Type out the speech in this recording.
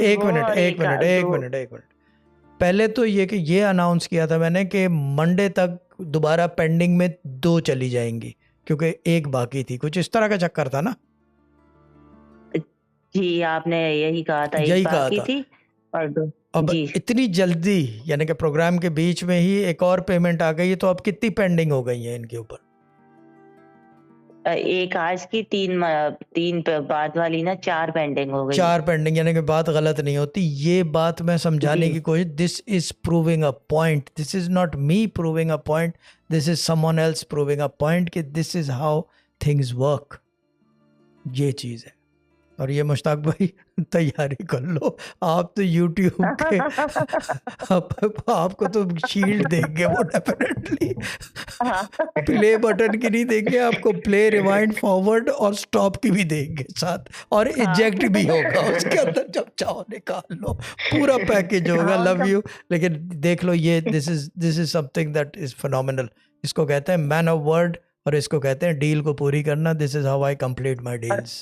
एक वो मिनट और एक मिनट एक दो। मिनट एक मिनट पहले तो ये कि ये अनाउंस किया था मैंने कि मंडे तक दोबारा पेंडिंग में 2 चली जाएंगी, क्योंकि एक बाकी थी, कुछ इस तरह का चक्कर था ना? जी, आपने यही कहा था, एक यही कहा बाकी था। थी और 2। अब जी। इतनी जल्दी, यानी कि प्रोग्राम के बीच में ही एक और पेमेंट आ गई है, तो अब कितनी पेंडिंग हो गई है इनके ऊपर? एक आज की, 3 बाद वाली ना 4 पेंडिंग हो गई। 4 पेंडिंग, यानी कि बात गलत नहीं होती, ये बात मैं समझाने जी। की कोशिश, this is proving a point, this is not me proving a point, this is someone else proving a point कि this is how things work. ये चीज़ है। और ये मुश्ताक भाई तैयारी कर लो, आप तो यूट्यूब के आपको तो शील्ड देंगे वो डेफिनेटली, हाँ। प्ले बटन की नहीं देंगे आपको, प्ले रिवाइंड फॉरवर्ड और स्टॉप की भी देंगे साथ, और हाँ। इजेक्ट भी होगा उसके अंदर, जब चाहो निकाल लो, पूरा पैकेज होगा। हाँ, लव यू। लेकिन देख लो, ये this is something that is phenomenal. इसको कहते हैं मैन ऑफ वर्ड, और इसको कहते हैं डील को पूरी करना। This is how I complete my और डील्स।